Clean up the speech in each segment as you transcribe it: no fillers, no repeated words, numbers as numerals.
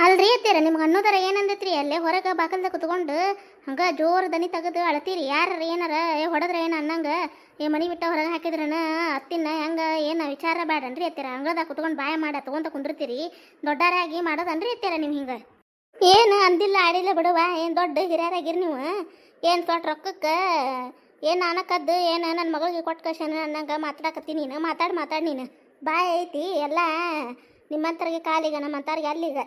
ಅಲ್ರಿ ಅತ್ತೀರ ನಿಮ್ಗೆ ಅನ್ನೋದರ ಏನಂದೈತ್ರಿ ಅಲ್ಲೇ ಹೊರಗೆ ಬಾಕಲ್ದಾಗ ಕುತ್ಕೊಂಡು ಹಂಗೆ ಜೋರು ದನಿ ತೆಗೆದು ಅಳತೀರಿ ಯಾರ ಏನಾರ ಹೊಡೆದ್ರೆ ಏನು ಅನ್ನಂಗ ಮನೆ ಬಿಟ್ಟ ಹೊರಗೆ ಹಾಕಿದ್ರನ ಅತ್ತಿನ ಹೆಂಗೆ ಏನು ವಿಚಾರ ಬೇಡನ್ರಿ ಅತ್ತೀರ ಅಂಗಳದಾಗ ಕುತ್ಕೊಂಡು ಬಾಯ ಮಾಡ ತೊಗೊಂತ ಕುಂದಿರ್ತೀರಿ ದೊಡ್ಡಾರಾಗಿ ಮಾಡೋದನ್ರಿ ಅತ್ತೀರ ನೀವು ಹಿಂಗೆ ಏನು ಅಂದಿಲ್ಲ ಆಡಿಲ್ಲ ಬಿಡುವ ಏನು ದೊಡ್ಡ ಹಿರಿಯರಾಗಿರಿ ನೀವು ಏನು ತೊಟ್ಟು ರೊಕ್ಕಕ್ಕೆ ಏನು ನಾನಕ್ಕದ್ದು ಏನು ನನ್ನ ಮಗಳಿಗೆ ಕೊಟ್ಟು ಕಳ್ಸೇನ ಅನ್ನಂಗೆ ಮಾತಾಡಕತ್ತಿ ನೀನು ಮಾತಾಡಿ ನೀನು ಬಾಯ್ ಐತಿ ಎಲ್ಲ ನಿಮ್ಮಂತರಿಗೆ ಕಾಲಿಗ ನಮ್ಮಂತವ್ರಿಗೆ ಅಲ್ಲಿಗ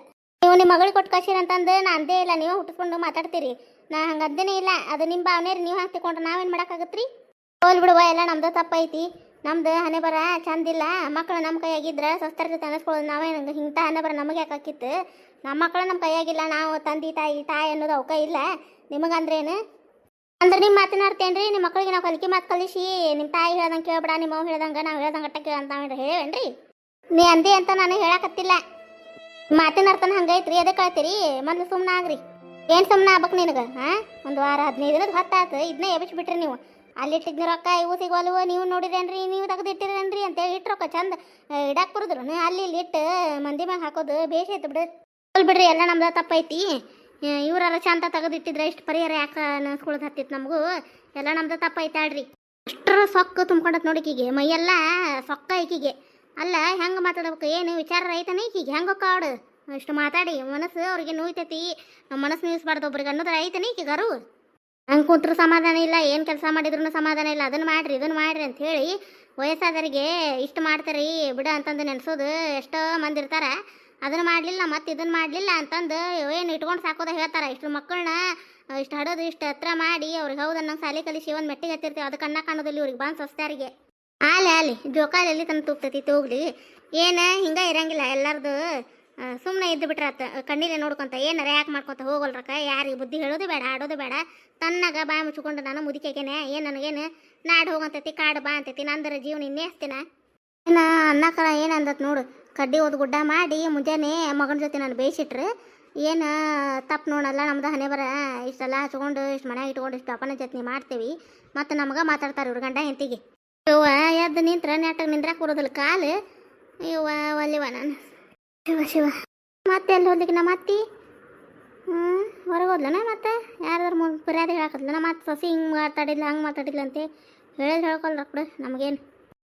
ನೀವು ನಿಮ್ಮ ಮಗಳಿಗೆ ಕೊಟ್ಟು ಕಳ್ಸಿರಿ ಅಂತಂದು ನಾ ಅಂದೇ ಇಲ್ಲ ನೀವೇ ಹುಟ್ಟಿಸ್ಕೊಂಡು ಮಾತಾಡ್ತೀರಿ ನಾ ಹಂಗೆ ಅಂದೇನೇ ಇಲ್ಲ ಅದು ನಿಮ್ಮ ಭಾವನೆ ರೀ ನೀವು ಹಾಕಿ ತಿಕೊಂಡ್ರೆ ನಾವೇನು ಮಾಡೋಕ್ಕಾಗತ್ತೆ ರೀ ಹೋಲ್ ಬಿಡುವ ಎಲ್ಲ ನಮ್ದು ತಪ್ಪೈತಿ ನಮ್ದು ಹಣೆ ಬರ ಚಂದಿಲ್ಲ ಮಕ್ಕಳು ನಮ್ಮ ಕೈಯಾಗಿದ್ರೆ ಸ್ವಸ್ಥರ ಜೊತೆ ಅನಿಸ್ಕೊಳ್ಳೋದು ನಾವೇನು ಇಂಥ ಹಣೆ ಬರ ನಮಗೆ ಯಾಕಾಕಿತ್ತು ನಮ್ಮ ಮಕ್ಕಳು ನಮ್ಮ ಕೈಯಾಗಿಲ್ಲ ನಾವು ತಂದೆ ತಾಯಿ ಅನ್ನೋದು ಅವಕ ಇಲ್ಲ ನಿಮಗಂದ್ರೇನು ಅಂದ್ರೆ ನಿಮ್ಮ ಮಾತನಾಡ್ತೇನೆ ರೀ ನಿಮ್ಮ ಮಕ್ಕಳಿಗೆ ನಾವು ಕಲಿಕೆ ಮಾತು ಕಲಿಸಿ ನಿಮ್ಮ ತಾಯಿ ಹೇಳ್ದಂಗೆ ಕೇಳ್ಬೇಡ ನಿಮ್ಮ ಅವ್ನು ಹೇಳ್ದಂಗೆ ನಾವು ಹೇಳ್ದಂಗೆ ಅಟ್ಟ ಕೇಳ ಅಂತ ಹೇಳೇನ್ರಿ ನೀ ಅಂದೆ ಅಂತ ನಾನು ಹೇಳಕತ್ತಿಲ್ಲ ಮಾತಿನ ಅರ್ಥನ ಹಂಗೈತ್ರಿ ಅದೇ ಕಳ್ತೀರಿ ಮೊದ್ಲು ಸುಮ್ಮನೆ ಆಗ್ರಿ ಏನು ಸುಮ್ಮನೆ ಆಗ್ಬೇಕು ನಿನಗೆ ಹಾಂ ಒಂದು ವಾರ 15 ದಿನದ ಹೊತ್ತಾತು ಇದನ್ನೇ ಎಬ್ಬಿಸ್ಬಿಟ್ರಿ ನೀವು ಅಲ್ಲಿ ಇಟ್ಟಿದ್ನ ರೊಕ್ಕ ಇವು ಸಿಗೋಲ್ವ ನೀವು ನೋಡಿರೇನ್ರಿ ನೀವು ತೆಗೆದಿಟ್ಟಿರೇನ್ರಿ ಅಂತೇಳಿ ಇಟ್ಟು ರೊಕ್ಕ ಚಂದ ಇಡಾಕ್ ಬರುದ್ರು ಅಲ್ಲಿ ಇಲ್ಲಿ ಇಟ್ಟು ಮಂದಿ ಮ್ಯಾಗ ಹಾಕೋದು ಬೇಷ್ ಐತೆ ಬಿಡು ಬಿಡ್ರಿ ಎಲ್ಲ ನಮ್ದು ತಪ್ಪೈತಿ ಇವ್ರಾರ ಚಂದ ತೆಗೆದಿಟ್ಟಿದ್ರೆ ಇಷ್ಟು ಪರಿಹಾರ ಯಾಕೆ ಅನ್ಸ್ಕೊಳೋದು ಹತ್ತಿತ್ತು ನಮಗೂ ಎಲ್ಲ ನಮ್ದು ತಪ್ಪೈತೆ ಆಡ್ರಿ ಅಷ್ಟರ ಸೊಕ್ಕ ತುಂಬ್ಕೊಂಡತ್ ನೋಡಿ ಈಕಿಗೆ ಮೈಯೆಲ್ಲ ಸೊಕ್ಕ ಈಕಿಗೆ ಅಲ್ಲ ಹೆಂಗೆ ಮಾತಾಡ್ಬೇಕು ಏನು ವಿಚಾರ ರೈತನೇ ಈಕಿಗೆ ಹೆಂಗೆ ಕಾಡು ಇಷ್ಟು ಮಾತಾಡಿ ಮನಸ್ಸು ಅವ್ರಿಗೆ ನೋಯ್ತೈತಿ ನಮ್ಮ ಮನಸ್ಸು ನಿಲ್ಲಿಸ್ಬಾರ್ದು ಒಬ್ರಿಗೆ ಅನ್ನೋದ್ರ ಐತನೇ ಈಕಿಗೆ ಗರು ಹಂಗೆ ಕುಂತ್ರು ಸಮಾಧಾನ ಇಲ್ಲ ಏನು ಕೆಲಸ ಮಾಡಿದ್ರು ಸಮಾಧಾನ ಇಲ್ಲ ಅದನ್ನು ಮಾಡಿರಿ ಅಂತ ಹೇಳಿ ವಯಸ್ಸಾದವರಿಗೆ ಇಷ್ಟು ಮಾಡ್ತಾರಿ ಬಿಡ ಅಂತಂದು ನೆನೆಸೋದು ಎಷ್ಟೋ ಮಂದಿ ಇರ್ತಾರೆ ಅದನ್ನು ಮಾಡಲಿಲ್ಲ ಮತ್ತು ಇದನ್ನು ಮಾಡಲಿಲ್ಲ ಅಂತಂದು ಏನು ಇಟ್ಕೊಂಡು ಸಾಕೋದ ಹೇಳ್ತಾರೆ ಇಷ್ಟು ಮಕ್ಕಳನ್ನ ಇಷ್ಟು ಹಡೋದು ಇಷ್ಟು ಹತ್ರ ಮಾಡಿ ಅವ್ರಿಗೆ ಹೌದು ನಂಗೆ ಸಾಲಿ ಕಲಿಸಿ ಒಂದು ಮೆಟ್ಟಿಗೆ ಹತ್ತಿರ್ತೀವಿ ಅದು ಕಣ್ಣ ಕಾಣೋದಲ್ಲಿ ಇವ್ರಿಗೆ ಬಂದು ಸಸ್ತಾರಿಗೆ ಆಲಿ ಜೋಕಾಲಿ ಎಲ್ಲಿ ತನಕ ತೂಗ್ತೈತಿ ಹೋಗ್ಲಿ ಏನು ಹಿಂಗೆ ಇರಂಗಿಲ್ಲ ಎಲ್ಲರದು ಸುಮ್ಮನೆ ಇದ್ದು ಬಿಟ್ರಾತ ಕಣ್ಣಿಲೆ ನೋಡ್ಕೊಂತ ಏನಾರ ಯಾಕೆ ಮಾಡ್ಕೊತ ಹೋಗಲ್ರಕ್ಕ ಯಾರಿಗೆ ಬುದ್ಧಿ ಹೇಳೋದು ಬೇಡ ಆಡೋದು ಬೇಡ ತನ್ನಾಗ ಬಾಯಿ ಮುಚ್ಕೊಂಡು ನಾನು ಮುದುಕೆಗೇನೆ ಏನು ನನಗೇನು ನಾಡು ಹೋಗಂತೈತಿ ಕಾಡು ಬಾ ಅಂತೈತಿ ನಂದರ ಜೀವನ ಇನ್ನೇ ಹಸ್ತಿನ ಏನು ಅನ್ನಕರ ಏನು ಅಂದತ್ ನೋಡು ಕಡ್ಡಿ ಓದು ಗುಡ್ಡ ಮಾಡಿ ಮುಂಜಾನೆ ಮಗನ ಜೊತೆ ನಾನು ಬೇಯಿಸಿಟ್ರು ಏನು ತಪ್ಪು ನೋಡಲ್ಲ ನಮ್ದು ಹಣೆ ಬರ ಇಷ್ಟೆಲ್ಲ ಹಚ್ಕೊಂಡು ಇಷ್ಟು ಮನೆಯಾಗ ಇಟ್ಕೊಂಡು ಇಷ್ಟು ಅಪ್ಪನ ಜೊತೆ ಮಾಡ್ತೀವಿ ಮತ್ತು ನಮಗೆ ಮಾತಾಡ್ತಾರೆ ಇವ್ರು ಗಂಡ ಹೆಂತಿಗೆ ಇವ ಎದ್ದು ನಿಂತ್ರೆ ನೆಟ್ಟಗೆ ನಿಂದ್ರಾಕ ಬರೋದಿಲ್ಲ ಕಾಲು ಇವ ಒಲ್ಲಿವ ನಾನು ಶಿವ ಮತ್ತೆ ಎಲ್ಲಿ ಹೋದ್ಲಿಕ್ಕೆ ನಮ್ಮ ಅತ್ತಿ ಹೊರಗೆ ಹೋದ್ಲನ ಮತ್ತೆ ಯಾರಾದ್ರೂ ಮುಂದೆ ಫಿರ್ಯಾದಿ ಹೇಳಕತ್ಲ ನಮ್ಮ ಮತ್ತೆ ಸಸಿ ಹಿಂಗೆ ಮಾತಾಡಿಲ್ಲ ಹಂಗೆ ಮಾತಾಡಿಲ್ಲ ಅಂತ ಹೇಳಿದ್ರೆ ಹೇಳ್ಕೊಳ್ರ ಬಿಡು ನಮಗೇನು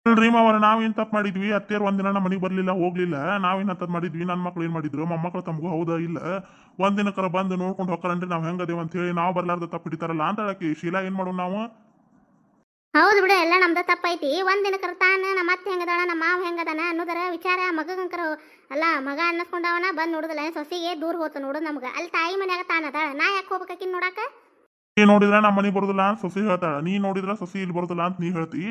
ಅಲ್ರಿ ಮಾವರ ನಾವೇನು ತಪ್ಪು ಮಾಡಿದ್ವಿ ಅತ್ತೇರು ಒಂದಿನ ನಮ್ಮ ಮನೆಗೆ ಬರಲಿಲ್ಲ ಹೋಗ್ಲಿಲ್ಲ ನಾವೇನು ತಪ್ಪು ಮಾಡಿದ್ವಿ ನನ್ನ ಮಕ್ಳು ಏನು ಮಾಡಿದ್ರು ಮೊಮ್ಮಕ್ಳು ತಮಗೂ ಹೌದಾ ಇಲ್ಲ ಒಂದಿನಕರ ಬಂದು ನೋಡ್ಕೊಂಡು ಹೋಗ್ತಾರಂದ್ರೆ ನಾವು ಹೆಂಗದೇವು ಅಂತ ಹೇಳಿ ನಾವು ಬರ್ಲಾರ್ದ ತಪ್ಪು ಹಿಡಿತಾರಲ್ಲ ಅಂತ ಹೇಳಕ್ಕೆ ಶೀಲಾ ಏನು ಮಾಡೋಣ ನಾವು ಹೌದು ಬಿಡು ಎಲ್ಲ ನಮ್ದು ತಪ್ಪೈತಿ ಒಂದಿನ ಕರ್ತಾನ ನಮ್ಮ ಅತ್ತೆ ಹೆಂಗದಾಳ ನಮ್ಮ ಮಾವ ಹೆಂಗದಾನ ಅನ್ನೋದರ ವಿಚಾರ ಮಗಂಕರ ಅಲ್ಲ ಮಗ ಅನ್ನಸ್ಕೊಂಡವನ ಬಂದು ನೋಡುದಿಲ್ಲ ಸೊಸಿಗೆ ದೂರ ಹೋತು ನೋಡು ನಮ್ಗೆ ಅಲ್ಲಿ ತಾಯಿ ಮನ್ಯಾಗ ತಾನದಾಳ ನಾ ಯಾಕೆ ಹೋಗ್ಬೇಕಾಕಿನ್ ನೋಡಾಕ ನೀ ನೋಡಿದ್ರೆ ನಮ್ಮ ಮನೆಗೆ ಬರೋದಿಲ್ಲ ಅಂತ ಸೊಸಿ ಹೇಳ್ತಾಳ ನೀ ನೋಡಿದ್ರೆ ಸೊಸಿ ಇಲ್ಲಿ ಬರೋದಿಲ್ಲ ಅಂತ ನೀ ಹೇಳ್ತಿ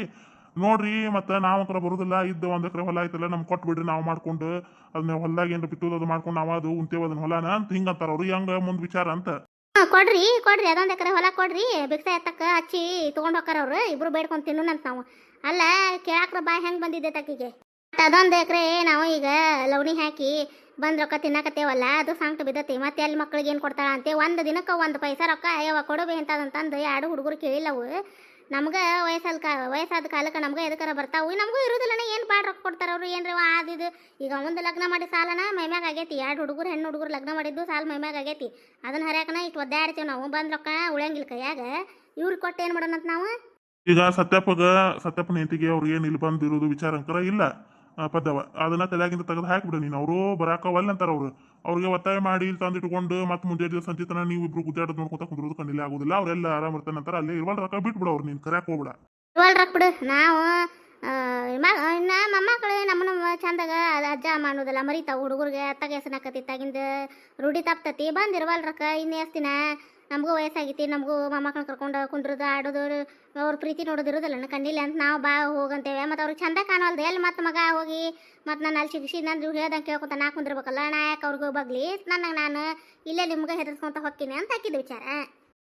ನೋಡ್ರಿ ಮತ್ತೆ ನಾವಕರ ಬರೋದಿಲ್ಲ ಇದ್ದು 1 ಎಕರೆ ಹೊಲ ಆಯ್ತಲ್ಲ ನಮ್ಗೆ ಕೊಟ್ಟು ಬಿಡ್ರಿ ನಾವು ಮಾಡ್ಕೊಂಡು ಅದನ್ನ ಹೊಲದಾಗ ಏನಾರ ಬಿತ್ತೋದು ಮಾಡ್ಕೊಂಡು ನಾವು ಅದು ಉಂತೇವ ಅದನ್ನ ಹೊಲನ ಅಂತ ಹಿಂಗಂತಾರ ಅವ್ರು ಹೆಂಗ ಮುಂದ್ ವಿಚಾರ ಅಂತ ಕೊಡ್ರಿ ಅದೊಂದು ಎಕರೆ ಹೊಲ ಕೊಡ್ರಿ ಭಿಕ್ಷೆ ಎತ್ತಕ್ಕ ಹಚ್ಚಿ ತೊಗೊಂಡು ಹೋಗ್ತಾರ ಅವ್ರು ಇಬ್ರು ಬೇಡ್ಕೊಂಡು ತಿನ್ನೋಣಂತ ನಾವು ಅಲ್ಲ ಕೇಳಾಕ್ರ ಬಾಯ್ ಹೆಂಗೆ ಬಂದಿದ್ದೆ ತಕ್ಕಿಗೆ ಅದೊಂದು ಎಕರೆ ನಾವು ಈಗ ಲವಣಿ ಹಾಕಿ ಬಂದು ರೊಕ್ಕ ತಿನ್ನಕತ್ತೇವಲ್ಲ ಅದು ಸಾಂಕ್ಟ ಬಿದ್ದತಿ ಮತ್ತೆ ಅಲ್ಲಿ ಮಕ್ಳಿಗೆ ಏನು ಕೊಡ್ತಾಳ ಅಂತೆ ಒಂದು ದಿನಕ್ಕೆ 1 ಪೈಸಾ ರೊಕ್ಕ ಅಯ್ಯವ ಕೊಡೋಬೇ ಅಂತಂದು 2 ಹುಡುಗರು ಕೇಳಿಲ್ಲವು ನಮ್ಗೆ ವಯಸ್ಸಾದ ಕಾಲಕ್ಕೆ ನಮ್ಗೆ ಎದಕ್ಕಾರ ಬರ್ತಾವು ನಮಗೂ ಇರೋದಿಲ್ಲನ ಏನು ಬಾಡ್ ರೊಕ್ಕ ಕೊಡ್ತಾರ ಅವ್ರು ಏನ್ರಿ ಆದಿದು ಈಗ ಒಂದು ಲಗ್ನ ಮಾಡಿ ಸಾಲನ ಮೈಮ್ಯಾಗ ಆಗೈತಿ 2 ಹುಡುಗರು ಹೆಣ್ಣು ಹುಡುಗರು ಲಗ್ನ ಮಾಡಿದ್ದು ಸಾಲ ಮೈಮ್ಯಾಗ ಆಗೈತಿ ಅದನ್ನ ಹರ್ಯಾಕನ ಇಷ್ಟು ಒದ್ದಾಡ್ತೀವಿ ನಾವು ಬಂದು ರೊಕ್ಕ ಉಳಿಯಂಗಿಲ್ಲ ಕೈಯಾಗ ಇವ್ರಿಗೆ ಕೊಟ್ಟು ಏನು ಮಾಡೋಣಂತ ನಾವು ಈಗ ಸತ್ಯಪ್ಪನ ಹೆಂತಿಗೆ ಅವ್ರು ಏನು ಇಲ್ಲಿ ಬಂದಿರೋದು ವಿಚಾರ ಅಂಕರ ಇಲ್ಲ ಪದ್ದವ ಅದನ್ನ ತಲೆಯಾಗಿಂದ ತೆಗೆದು ಹಾಕಿಬಿಡ ನೀನು ಅವರು ಬರಾಕವಲ್ಲ ಅಂತಾರ ಅವ್ರಿಗೆ ಒತ್ತಾಯ ಮಾಡಿ ಇಲ್ಲಿ ತಂದಿಟ್ಕೊಂಡು ಮತ್ತೆ ಮುಂಜಾನೆ ಸಂಚಿತನ ನೀವು ಇಬ್ರು ಗುದ್ದಾಡೋದು ನೋಡ್ಕೊತ ಕುಂದ್ರೋದು ಕಣ್ಣಿಲ್ಲ ಆಗೋದಿಲ್ಲ ಅವರೆಲ್ಲ ಆರಾಮ್ ಇರ್ತಾನೆ ಅಂತಾರ ಅಲ್ಲೇ ಇರುವಲ್ ರೊಕ್ಕ ಬಿಟ್ಬಿಡ ಅವ್ರು ನೀನು ಕರ್ಯಾಕ ಹೋಗ್ಬಿಡ ಇರುವಲ್ ರೊಕ್ಕ ಬಿಡು ನಾವು ಮೊಮ್ಮಕ್ಕಳು ನಮ್ಮನ್ನ ಚಂದಾಗ ಅಜ್ಜ ಮಾಡೋದಿಲ್ಲ ಮರಿತಾವ ಹುಡುಗರಿಗೆ ಅತ್ತಾಗ ಹೆಸನಾಕತ್ತಿತ್ತಾಗಿಂದ ರೂಢಿ ತಪ್ತತಿ ಬಂದಿರುವಲ್ ರೊಕ್ಕ ಇನ್ನೇ ದಿನ ನಮಗೂ ವಯಸ್ಸಾಗೈತಿ ನಮಗೂ ಮೊಮ್ಮಕ್ಕಳನ್ನ ಕರ್ಕೊಂಡು ಕುಂದ್ರದು ಆಡೋದು ಅವ್ರ ಪ್ರೀತಿ ನೋಡೋದಿರೋದಿಲ್ಲ ಕಣ್ಣಿಲ್ಲ ಅಂತ ನಾವು ಬಾ ಹೋಗಂತೇವೆ ಮತ್ತು ಅವ್ರಿಗೆ ಚಂದ ಕಾಣೋಲ್ದು ಎಲ್ಲಿ ಮತ್ತೆ ಮಗ ಹೋಗಿ ಮತ್ತು ನಾನು ಅಲ್ಲಿ ಸಿಗಿಸಿ ನಾನು ಹೇಳ್ದಂಗೆ ಕೇಳ್ಕೊತ ನಾ ಕುಂದಿರ್ಬೇಕಲ್ಲ ನಾ ಯಾಕೆ ಅವ್ರಿಗೆ ಬಗ್ಲಿ ನನಗೆ ನಾನು ಇಲ್ಲೇ ನಿಮ್ಗೆ ಹೆದರ್ಸ್ಕೊಂತ ಹೋಗ್ತೀನಿ ಅಂತ ಹಾಕಿದ್ದೆ ವಿಚಾರ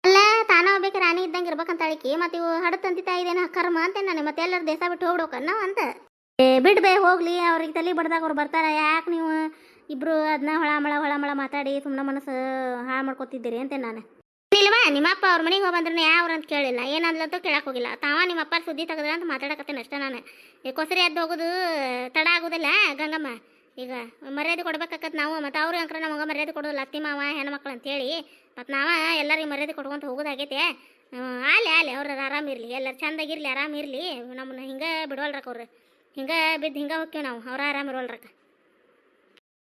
ಅಲ್ಲ ತಾನೋ ಬೇಕು ರಾಣಿ ಇದ್ದಂಗೆ ಇರ್ಬೇಕಂತ ಅಳಿಕೆ ಮತ್ತು ಇವು ಹಡತಂತಿತಾ ಇದೇನು ಕರ್ಮ ಅಂತ ನಾನು ಮತ್ತೆ ಎಲ್ಲರೂ ದೇಶ ಬಿಟ್ಟು ಹೋಗ್ಬಿಡೋಕ ನಾವು ಅಂತ ಬಿಡ್ಬೇ ಹೋಗ್ಲಿ ಅವ್ರಿಗೆ ತಲೆ ಬಡ್ದಾಗ ಅವ್ರು ಬರ್ತಾರೆ ಯಾಕೆ ನೀವು ಇಬ್ರು ಅದನ್ನ ಹೊಳಮಳ ಮಾತಾಡಿ ಸುಮ್ಮನೆ ಮನಸ್ಸು ಹಾಳು ಮಾಡ್ಕೊತಿದ್ದೀರಿ ಅಂತ ನಾನು ಇಲ್ವಾ ನಿಮ್ಮಪ್ಪ ಅವ್ರ ಮನೆಗೆ ಹೋಗಿ ಬಂದ್ರೆ ಯಾವ್ರು ಅಂತ ಕೇಳಿಲ್ಲ ಏನಂದ್ಲಂತೂ ಕೇಳಕ್ಕೆ ಹೋಗಿಲ್ಲ ತಾವ ನಿಮ್ಮಪ್ಪ ಸುದ್ದಿ ತೆಗೆದ್ರ ಅಂತ ಮಾತಾಡಕತ್ತೇನೆ ಅಷ್ಟೇ ನಾನು ಕೊಸರಿ ಎದ್ದು ಹೋಗೋದು ತಡ ಆಗೋದಿಲ್ಲ ಗಂಗಮ್ಮ ಈಗ ಮರ್ಯಾದೆ ಕೊಡ್ಬೇಕಾಕತ್ ನಾವು ಮತ್ತು ಅವ್ರು ಅಂಕರ ನಮಗೆ ಮರ್ಯಾದೆ ಕೊಡೋದಿಲ್ಲ ಅತ್ತಿ ಮಾವ ಹೆಣ್ಮಕ್ಳು ಅಂತೇಳಿ ಮತ್ತು ನಾವ ಎಲ್ಲರಿಗೆ ಮರ್ಯಾದೆ ಕೊಡ್ಕೊಂತ ಹೋಗೋದಾಗೈತೆ. ಆಲೆ ಅವ್ರ ಆರಾಮಿರಲಿ, ಎಲ್ಲರೂ ಚಂದಾಗಿರ್ಲಿ, ಆರಾಮಿರಲಿ. ನಮ್ಮನ್ನ ಹಿಂಗೆ ಬಿಡವಲ್ರಕ್ಕ ಅವ್ರು, ಹಿಂಗೆ ಬಿದ್ದು ಹಿಂಗೆ ಹೋಗ್ತೀವಿ ನಾವು, ಅವ್ರು ಆರಾಮಿರೋಲ್ರಕ್ಕ.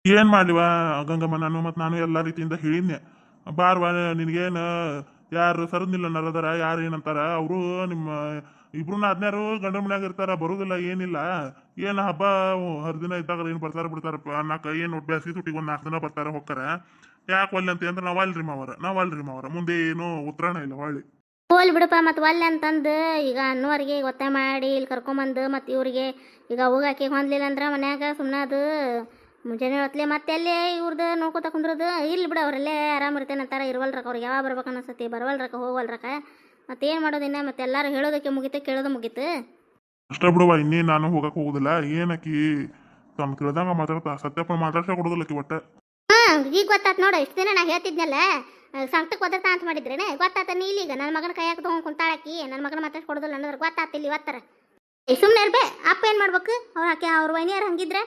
ಏನ್ ಮಾಡ್ಲಿವ ಗಂಗಮ್ಮ, ನಾನು ಎಲ್ಲಾ ರೀತಿಯಿಂದ ಹೇಳಿದ್ನೆ. ಬಾರ್ವಾ ನಿನಗೇನು ಯಾರು ಸರದ್ನಿಲ್ಲ ನರದರ ಯಾರು ಏನಂತಾರ ಅವರು ನಿಮ್ಮ ಇಬ್ರು ಅದ್ನ್ಯಾರು ಗಂಡ ಮನ್ಯಾಗ ಇರ್ತಾರ, ಬರುದಿಲ್ಲ ಏನಿಲ್ಲ. ಏನು ಹಬ್ಬ ಹರಿದಿನ ಇದ್ದಾಗ ಏನು ಬರ್ತಾರ ಬಿಡ್ತಾರ ಅನ್ನಕ ಏನು ಬ್ಯಾಸಿಗೆ ಸುಟ್ಟಿಗೆ ಒಂದು 4 ದಿನ ಬರ್ತಾರ ಹೋಗ್ತಾರ. ಯಾಕೆ ಒಲ್ಲೆ ಅಂತ ಅಂದ್ರೆ ನಾವಲ್ರಿ ಮಾವರ ಮುಂದೆ ಏನು ಉತ್ತರಾಣ ಇಲ್ಲ ಹೊಳ್ಳಿ. ಹೋಲ್ ಬಿಡಪ್ಪ, ಮತ್ತು ಒಲ್ಲೆ ಅಂತಂದು ಈಗ ಅನ್ನೋರಿಗೆ ಒತ್ತಾಯ ಮಾಡಿ ಇಲ್ಲಿ ಕರ್ಕೊಂಬಂದು ಮತ್ತು ಇವ್ರಿಗೆ ಈಗ ಹೋಗಾಕಿ ಹೊಂದ್ಲಿಲ್ಲ ಅಂದ್ರೆ ಮನ್ಯಾಗ ಸುಮ್ಮನೆ ಅದು ಮುಂಜಾನೆ ಹೊತ್ಲೆ ಮತ್ತೆ ಅಲ್ಲೇ ಇವ್ರದ್ದು ನೋಡ್ಕೊತ ಕುಂದ್ರದು. ಇರ್ಲಿ ಬಿಡು, ಅವರಲ್ಲೇ ಆರಾಮಿರ್ತೇನೆ ಅಂತಾರೆ, ಇರುವಲ್ರಕ್ಕ ಅವ್ರಿಗೆ ಯಾವಾಗ ಬರ್ಬೇಕು ಅನಿಸ್ತತಿ, ಬರವಲ್ರಕ್ಕ ಹೋಗವಲ್ರಕ್ಕ. ಮತ್ತೇನು ಮಾಡೋದಿನ್ನ, ಮತ್ತೆ ಎಲ್ಲರೂ ಹೇಳೋದಕ್ಕೆ ಮುಗೀತು, ಕೇಳೋದು ಮುಗೀತು. ಅಷ್ಟ ಬಿಡುವ, ಇನ್ನೇನು ನಾನು ಹೋಗಕ್ಕೆ ಹೋಗುದಿಲ್ಲ. ಏನಕ್ಕಿ ತಮ್ಮ ತಿಳಿದಂಗ ಮಾತಾಡ್ತಾ ಸತ್ಯಪ್ಪ ಮಾತಾಡ್ಸ ಕೊಡುದಿಲ್ಲಕಿ ಒಟ್ಟ. ಈಗ ಗೊತ್ತಾತ್ ನೋಡು, ಇಷ್ಟು ದಿನ ನಾ ಹೇಳ್ತಿದ್ನಲ್ಲ ಸಂಕಟಕ್ಕೆ ಒದರ್ತಾ ಅಂತ ಮಾಡಿದ್ರೇನೆ ಗೊತ್ತಾತ. ನೀ ಈಗ ನನ್ನ ಮಗನ ಕೈಯಾಗ ತೊಗೊಂಡು ಕುಂತಾಳಕಿ, ನನ್ನ ಮಗನ ಮಾತಾಡ್ಸಿ ಕೊಡೋದಿಲ್ಲ ಅನ್ನೋದ್ರ ಗೊತ್ತಾತ ಇಲ್ಲಿ ಇವತ್ತರ. ಸುಮ್ಮನೆ ಇರ್ಬೇ, ಅಪ್ಪ ಏನು ಮಾಡ್ಬೇಕು? ಅವ್ರು ಹಾಕಿ ಅವ್ರ ವೈನಿಯರು ಹಂಗಿದ್ರೆ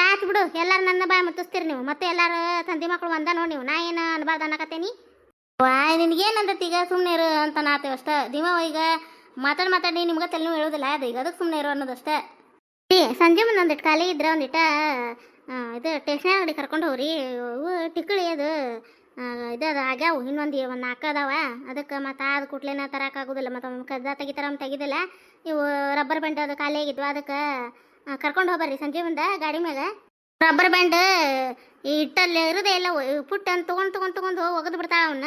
ಆಯ್ತು ಬಿಡು, ಎಲ್ಲರೂ ನನ್ನ ಬಾಯಿ ಮುತ್ತಿಸ್ತೀರಿ ನೀವು, ಮತ್ತೆ ಎಲ್ಲರೂ ತಂದೆ ಮಕ್ಕಳು ಒಂದ ನೋಡಿ ನೀವು. ನಾ ಏನು ಅನ್ಬಾರ್ದು ಅನ್ನಕತ್ತೇನಿ? ನಿನಗೇನಂದತಿ ಈಗ ಸುಮ್ಮನೆ ಇರು ಅಂತ ನಾತೇವೆ ಅಷ್ಟೇ. ದಿವ ಈಗ ಮಾತಾಡಿ ನಿಮ್ಗೆ ತಲೆನೂ ಹೇಳೋದಿಲ್ಲ ಅದು, ಈಗ ಅದಕ್ಕೆ ಸುಮ್ಮನೆ ಇರೋ ಅನ್ನೋದಷ್ಟೇ. ಸಂಜೆ ಮುಂದೆ ಒಂದಿಟ್ಟು ಖಾಲಿ ಇದ್ರೆ ಒಂದಿಟ ಇದು ಟೇಷನ್ ಅಂಗಡಿ ಕರ್ಕೊಂಡು ಹೋಗ್ರಿ. ಟಿಕ್ಕಳಿ ಅದು ಇದು ಆಗ್ಯಾವು, ಇನ್ನೊಂದು 4 ಅದಾವ. ಅದಕ್ಕೆ ಮತ್ತು ಅದು ಕುಟ್ಲೇನ ತರಕಾಗೋದಿಲ್ಲ, ಮತ್ತು ಕದ್ದ ತೆಗಿದಿಲ್ಲ. ಇವು ರಬ್ಬರ್ ಬ್ಯಾಂಡ್ ಅದು ಖಾಲಿ ಆಗಿದ್ವು, ಅದಕ್ಕೆ ಕರ್ಕೊಂಡು ಹೋಗ್ಬರ್ರಿ ಸಂಜೆ ಮುಂದೆ ಗಾಡಿ ಮ್ಯಾಗ. ರಬ್ಬರ್ ಬ್ಯಾಂಡ್ ಇಟ್ಟಲ್ಲಿ ಇರೋದೇ ಇಲ್ಲ, ಪುಟ್ಟ ಅಂತ ತೊಗೊಂಡು ಒಗದು ಬಿಡ್ತಾವ. ಅವನ್ನ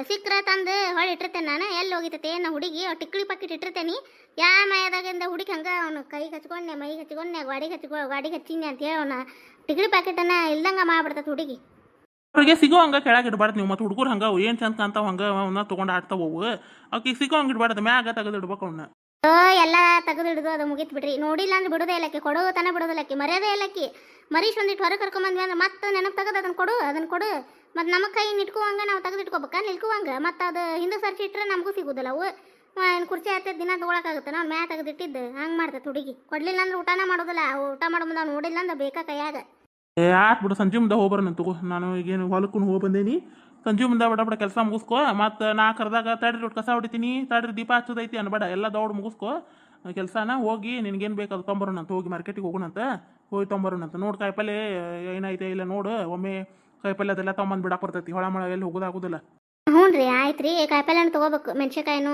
ಸಿಕ್ಕರೆ ತಂದು ಹೊಳೆ ಇಟ್ಟಿರ್ತೇನೆ ನಾನು. ಎಲ್ಲಿ ಹೋಗಿತೈತೆ ನಾ ಹುಡುಗಿ ಟಿಕ್ಳಿ ಪಾಕಿಟ್ ಇಟ್ಟಿರ್ತೇನೆ. ಯಾವ ಮಯದಾಗಿಂದ ಹುಡುಗಿ ಹಂಗೆ ಅವನು ಕೈಗೆ ಹಚ್ಕೊಂಡೆ, ಮೈಗೆ ಹಚ್ಕೊಂಡೆ, ಗಾಡಿಗೆ ಹಚ್ಚಿನಿ ಅಂತ ಹೇಳಿ ಅವನ ಟಿಕ್ಳಿ ಪ್ಯಾಕೆಟನ್ನು ಇಲ್ದಂಗೆ ಮಾಡ್ಬಿಡ್ತೈತೆ ಹುಡುಗಿ. ಅವ್ರಿಗೆ ಸಿಗೋ ಹಂಗೆ ಕೆಳಗೆ ಇಡಬಾರ್ದು ನೀವು. ಮತ್ತು ಹುಡುಗರು ಹಂಗೆ ಏನು ಚಂದ ಕಾಂತಾವ ಹಂಗೆ ಅವನ್ನ ತೊಗೊಂಡು ಆಡ್ತಾವು. ಅವ್ಕೆ ಸಿಗೋ ಹಂಗೆ ಇಡಬಾರ್ದು, ಮ್ಯಾಗ ತೆಗೆದು ಇಡ್ಬೇಕು ಅವನ್ನ. ಎಲ್ಲ ತೆಗೆದು ಹಿಡಿದು ಅದು ಮುಗಿತು ಬಿಡ್ರಿ. ನೋಡಿಲ್ಲ ಅಂದ್ರೆ ಬಿಡೋದೇ ಇಲ್ಲಕ್ಕಿ, ಕೊಡೋ ತನ ಬಿಡೋದಿಲ್ಲಕ್ಕಿ, ಮರ್ಯಾದೆ ಇಲ್ಲಕ್ಕಿ. ಮರೀಶ್ ಒಂದಿಟ್ಟು ಹೊರಗೆ ಕರ್ಕೊಂಬಂದ್ವಿ ಅಂದ್ರೆ ಮತ್ತೆ ನೆನಪು ತೆಗೆದು ಅದನ್ನು ಕೊಡು. ಮತ್ತು ನಮಗೆ ಕೈ ನಿಟ್ಕೋವಂಗೆ ನಾವು ತೆಗೆದು ಇಟ್ಕೋಬೇಕಾ, ನಿಲ್ಕೋವಂಗೆ. ಮತ್ತು ಅದು ಹಿಂದೆ ಸರ್ಚಿ ಇಟ್ಟರೆ ನಮಗೂ ಸಿಗೋದಿಲ್ಲ ಅವು. ಕುರ್ಚಿ ಆಗ್ತದೆ, ದಿನ ತೊಗೊಳಕ್ಕಾಗುತ್ತೆ. ನಾವು ಮ್ಯಾ ತೆಗೆದಿಟ್ಟಿದ್ದು ಹಂಗೆ ಮಾಡ್ತೈತೆ ಹುಡುಗಿ. ಕೊಡಲಿಲ್ಲ ಅಂದ್ರೆ ಊಟನ ಮಾಡೋದಿಲ್ಲ. ಊಟ ಮಾಡೋ ಮುಂದೆ ಅವ್ನು ನೋಡಿಲ್ಲ ಅಂದ್ರೆ ಬೇಕಾ ಕೈಯಾಗ. ಆತ್ ಬಿಡು, ಸಂಜೆ ಮುಂದೆ ಹೋಗ್ಬರೋಣ ತಗೋ. ನಾನು ಈಗೇನು ಹೊಲಕ್ಕೂ ಹೋಗಿ ಬಂದೇನಿ. ಸಂಜೆ ಮುಂದೆ ಬಡ ಕೆಲಸ ಮುಗಿಸ್ಕೊ. ಮತ್ತು ನಾ ಕರೆದಾಗ ತಡ್ರಿ ಕಸ ಹೊಡಿತೀನಿ, ತಡ್ರಿ ದೀಪ ಹಚ್ಚೋದೈತಿ ಅನ್ಬೇಡ, ಎಲ್ಲ ದೌಡ್ ಮುಗಿಸ್ಕೊ ಕೆಲಸನ. ಹೋಗಿ ನಿನ್ಗೇನು ಬೇಕು ಅದು ತೊಂಬರೋಣಂತ, ಹೋಗಿ ಮಾರ್ಕೆಟಿಗೆ ಹೋಗೋಣಂತ, ಹೋಗಿ ತೊಂಬರೋಣಂತ. ನೋಡಿ ಕಾಯಿಪಲ್ಲೆ ಏನೈತೆ ಇಲ್ಲ ನೋಡು. ಒಮ್ಮೆ ಕಾಯಿಪಲ್ಲೆ ಅದೆಲ್ಲ ತೊಗೊಂಬಂದು ಬಿಡಕ್ಕೆ ಬರ್ತೈತಿ, ಹೊಳ ಮಳ ಎಲ್ಲಿ ಹೋಗೋದಾಗೋದಿಲ್ಲ. ಹ್ಞೂ ರೀ, ಆಯ್ತು ರೀ. ಕಾಯಿಪಲ್ಲೆನೂ ತೊಗೋಬೇಕು, ಮೆಣ್ಸಿನ್ಕಾಯಿನೂ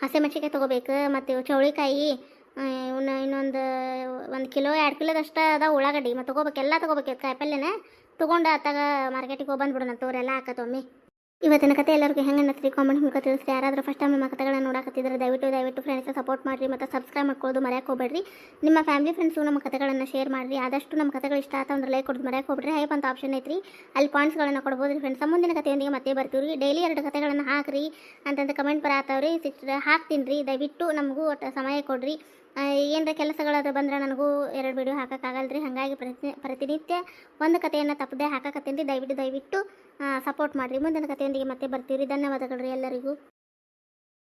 ಹಸಿ ಮೆಣ್ಸಿನ್ಕಾಯಿ ತೊಗೋಬೇಕು. ಮತ್ತು ಚೌಳಿಕಾಯಿ ಇವನ್ನ ಇನ್ನೊಂದು 1 ಕಿಲೋ 2 ಕಿಲೋದಷ್ಟು ಅದಾವ. ಉಳ್ಳಾಗಡ್ಡಿ ಮತ್ತು ತೊಗೋಬೇಕು, ಎಲ್ಲ ತೊಗೋಬೇಕು. ಕಾಯಿಪಲ್ಲೆನ ತೊಗೊಂಡು ಅತ್ತಾಗ ಮಾರ್ಕೆಟಿಗೆ ಹೋಗಿ ಬಂದ್ಬಿಡೋಣ ತೋರೆಲ್ಲ ಹಾಕತ್ತೊಮ್ಮೆ. ಇವತ್ತಿನ ಕತೆ ಎಲ್ಲರಿಗೂ ಹೆಂಗೆ ಅನ್ನತ್ತೀರಿ ಕಾಮೆಂಟ್ ಮೂಲಕ ತಿಳಿಸ್ರಿ. ಯಾರಾದರೂ ಫಸ್ಟ್ ಟೈಮ್ ನಿಮ್ಮ ಕತೆಗಳನ್ನ ನೋಡಕತ್ತಿದ್ರೆ ದಯವಿಟ್ಟು ಫ್ರೆಂಡ್ಸ್ನ ಸಪೋರ್ಟ್ ಮಾಡಿರಿ, ಮತ್ತು ಸಬ್ಸ್ಕ್ರೈಬ್ ಮಾಡ್ಕೊಳ್ಳೋದು ಮರೆಯಕ್ಕೆ ಹೋಗ್ಬೇಡ್ರಿ. ನಿಮ್ಮ ಫ್ಯಾಮಿಲಿ ಫ್ರೆಂಡ್ಸು ನಮ್ಮ ಕತೆಗಳನ್ನು ಶೇರ್ ಮಾಡಿರಿ. ಆದಷ್ಟು ನಮ್ಮ ಕತೆಗಳು ಇಷ್ಟ ಆತ ಅಂದ್ರೆ ಲೈಕ್ ಕೊಡೋದು ಮರೆಯಕ್ಕೆ ಹೋಗ್ಬೇಡ್ರಿ. ಹೈಪ್ ಅಂತ ಆಪ್ಷನ್ ಐತ್ರಿ, ಅಲ್ಲಿ ಪಾಯಿಂಟ್ಸ್ಗಳನ್ನು ಕೊಡ್ಬೋದು ರೀ ಫ್ರೆಂಡ್ಸ್. ಮುಂದಿನ ಕತೆಯೊಂದಿಗೆ ಮತ್ತೆ ಬರ್ತೀವಿ ರೀ. ಡೈಲಿ 2 ಕತೆಗಳನ್ನು ಹಾಕ್ರಿ ಅಂತಂದು ಕಮೆಂಟ್ ಬರತ್ತಾವ್ರಿ. ಹಾಕ್ತೀನಿ ರೀ, ದಯವಿಟ್ಟು ನಮಗೂ ಒಟ್ಟು ಸಮಯ ಕೊಡ್ರಿ. ಏನರ ಕೆಲಸಗಳದು ಬಂದ್ರೆ ನನಗೂ 2 ವಿಡಿಯೋ ಹಾಕೋಕ್ಕಾಗಲ್ರಿ. ಹಾಗಾಗಿ ಪ್ರತಿನಿತ್ಯ ಒಂದು ಕತೆಯನ್ನು ತಪ್ಪದೆ ಹಾಕಕತ್ತೀನಿ ರೀ. ದಯವಿಟ್ಟು ಸಪೋರ್ಟ್ ಮಾಡಿರಿ. ಮುಂದಿನ ಕತೆಯೊಂದಿಗೆ ಮತ್ತೆ ಬರ್ತೀವಿ ರೀ. ಧನ್ಯವಾದಗಳು ರೀ ಎಲ್ಲರಿಗೂ.